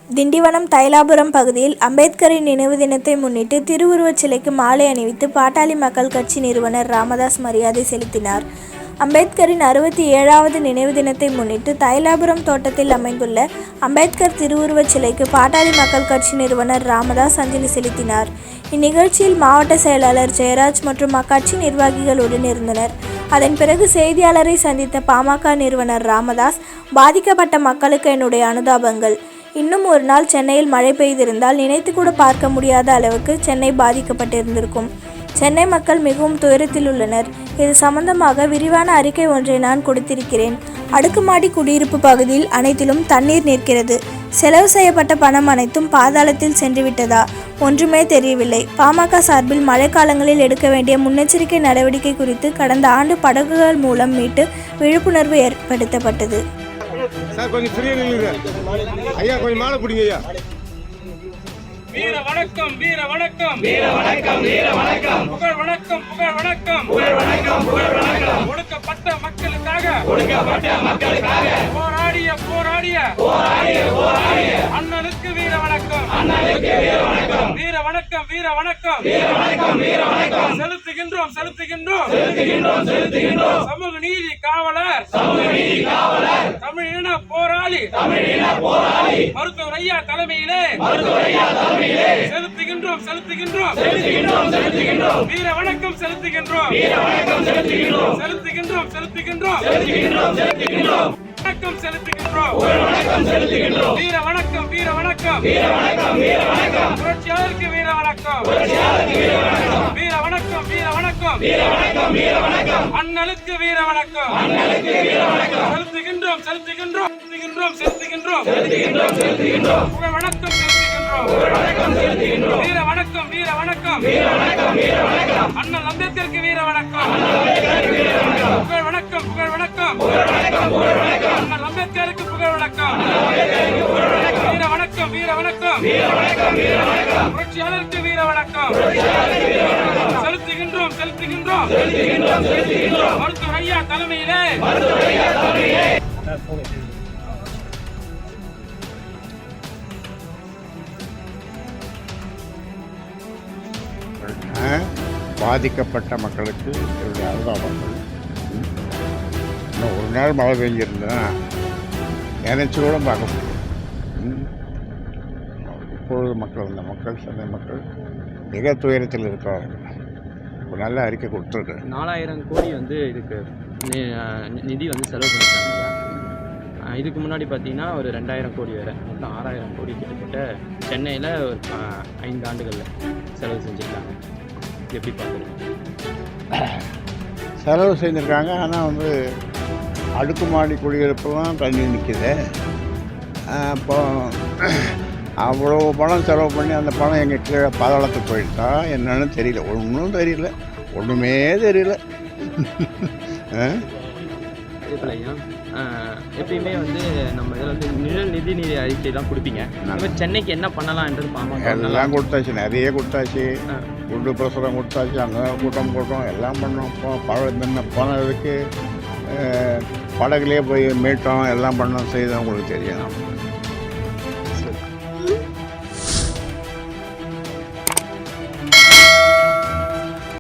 திண்டிவனம் தைலாபுரம் பகுதியில் அம்பேத்கரின் நினைவு தினத்தை முன்னிட்டு திருவுருவச் சிலைக்கு மாலை அணிவித்து பாட்டாளி மக்கள் கட்சி நிறுவனர் ராமதாஸ் மரியாதை செலுத்தினார். அம்பேத்கரின் 67வது நினைவு தினத்தை முன்னிட்டு தைலாபுரம் தோட்டத்தில் அமைந்துள்ள அம்பேத்கர் திருவுருவச் சிலைக்கு பாட்டாளி மக்கள் கட்சி நிறுவனர் ராமதாஸ் அஞ்சலி செலுத்தினார். இந்நிகழ்ச்சியில் மாவட்ட செயலாளர் ஜெயராஜ் மற்றும் அக்கட்சி நிர்வாகிகள் உடனிருந்தனர். அதன் பிறகு செய்தியாளரை சந்தித்த பாமக நிறுவனர் ராமதாஸ், பாதிக்கப்பட்ட மக்களுக்கு என்னுடைய அனுதாபங்கள். இன்னும் ஒரு நாள் சென்னையில் மழை பெய்திருந்தால் நினைத்து கூட பார்க்க முடியாத அளவுக்கு சென்னை பாதிக்கப்பட்டிருந்திருக்கும். சென்னை மக்கள் மிகவும் துயரத்தில் உள்ளனர். இது சம்பந்தமாக விரிவான அறிக்கை ஒன்றை நான் கொடுத்திருக்கிறேன். அடுக்குமாடி குடியிருப்பு பகுதியில் அனைத்திலும் தண்ணீர் நிற்கிறது. செலவு செய்யப்பட்ட பணம் அனைத்தும் பாதாளத்தில் சென்றுவிட்டதா? ஒன்றுமே தெரியவில்லை. பாமக சார்பில் மழைக்காலங்களில் எடுக்க வேண்டிய முன்னெச்சரிக்கை நடவடிக்கை குறித்து கடந்த ஆண்டு படகுகள் மூலம் மீட்டு விழிப்புணர்வு ஏற்படுத்தப்பட்டது. சார் கொஞ்சம் ஃப்ரீயா நில்லுங்க ஐயா, கொஞ்சம் மாலை பிடிங்க ஐயா. வீர வணக்கம், வீர வணக்கம், வீர வணக்கம், வீர வணக்கம், புகழ் வணக்கம், புகழ் வணக்கம், புகழ் வணக்கம், புகழ் வணக்கம். ஒடுக்கப்பட்ட மக்களுக்காக, ஒடுக்கப்பட்ட மக்களுக்காக போராடிய போராடிய போராடிய போராடிய அண்ணனுக்கு வீர வணக்கம், அண்ணனுக்கு வீர வணக்கம், வீர வணக்கம், வீர வணக்கம், வீர வணக்கம், வீர வணக்கம். செலுத்துகின்றோம் செலுத்துகின்றோம் செலுத்துகின்றோம் செலுத்துகின்றோம். சமூக நீதி காவலர், சமூக நீதி காவலர், தமிழின போராளி, தமிழின போராளி மருத்துவர் ஐயா தலைமையிலே, மருத்துவர் ஐயா தலைமையிலே செலுத்துகின்றோம் செலுத்துகின்றோம் செலுத்துகின்றோம் செலுத்துகின்றோம். வீர வணக்கம் செலுத்துகின்றோம், வீர வணக்கம் செலுத்துகின்றோம், செலுத்துகின்றோம் செலுத்துகின்றோம் செலுத்துகின்றோம் செலுத்துகின்றோம். வணக்கம் செலுத்துகின்றோம், வணக்கம் செலுத்துகின்றோம். வீர வணக்கம், வீர வணக்கம், வீர வணக்கம், வீர வணக்கம். புரட்சியாளருக்கு வீர வணக்கம், புரட்சியாளருக்கு வீர வணக்கம். வீர வணக்கம், வீர வணக்கம், வீர வணக்கம், வீர வணக்கம். அண்ணலுக்கு வீர வணக்கம், அண்ணலுக்கு வீர வணக்கம். செலுத்துகின்றோம் செலுத்துகின்றோம் செலுத்துகின்றோம் செலுத்துகின்றோம் செலுத்துகின்றோம் செலுத்துகின்றோம். புகழ் வணக்கம் செலுத்துகின்றோம், புகழ் வணக்கம் செலுத்துகின்றோம். வீர வணக்கம், வீர வணக்கம், வீர வணக்கம், வீர வணக்கம். அண்ணல் அம்பேத்கருக்கு வீர வணக்கம், அண்ணல் அம்பேத்கருக்கு வீர வணக்கம். புகழ் வணக்கம், புகழ் வணக்கம், புகழ் வணக்கம், புகழ் வணக்கம். அண்ணல் அம்பேத்கருக்கு புகழ் வணக்கம், அண்ணல் அம்பேத்கருக்கு புகழ் வணக்கம். வீர வணக்கம், வீர வணக்கம், வீர வணக்கம், வீர வணக்கம். புரட்சியாளருக்கு வீர வணக்கம், புரட்சியாளருக்கு வீர வணக்கம். செலுத்துகின்றோம் செலுத்துகின்றோம் செலுத்துகின்றோம் செலுத்துகின்றோம். மருத்துவர் ஐயா தலைமையிலே, மருத்துவர் ஐயா தலைமையிலே. பாதிக்கப்பட்ட மக்களுக்கு என்னுடைய அனுதாபங்கள். இன்னும் ஒரு நாள் மழை பெஞ்சிருந்தா நினைச்சு கூட பார்க்க முடியும். இப்பொழுது மக்கள் சென்னை மக்கள் மிக துயரத்தில் இருக்கிறார்கள். ஒரு நல்ல அறிக்கை கொடுத்துருக்கு. 4000 கோடி வந்து இதுக்கு நிதி வந்து செலவு பண்ணிட்டாங்க. இதுக்கு முன்னாடி பார்த்தீங்கன்னா ஒரு 2000 கோடி வேறு, மொத்தம் 6000 கோடி கிட்டத்தட்ட சென்னையில் ஒரு 5 ஆண்டுகளில் செலவு செஞ்சுருக்காங்க. எப்படி பார்க்குறீங்க? செலவு செஞ்சுருக்காங்க. ஆனால் வந்து அடுக்குமாடி குடியிருப்பெல்லாம் தண்ணி நிற்கிது. அப்போ அவ்வளோ பணம் செலவு பண்ணி அந்த பணம் எங்கள் கீழே பாதாளத்துக்கு போயிட்டா என்னன்னு தெரியல. ஒன்றும் தெரியல, ஒன்றுமே தெரியல. இதுக்குள்ளையா எப்பயுமே வந்து நம்ம இதில் வந்து நிதி அறிக்கைலாம் கொடுப்பீங்க. சென்னைக்கு என்ன பண்ணலாம்ன்றது பாமக எல்லாம் கொடுத்தாச்சு, நிறைய கொடுத்தாச்சு. குண்டு பிரசுரம் கொடுத்தாச்சு, அங்கே கூட்டம் எல்லாம் பண்ணோம். போனதுக்கு படகுலேயே போய் மீட்டோம், எல்லாம் பண்ணோம் செய்தோம். உங்களுக்கு தெரியும்.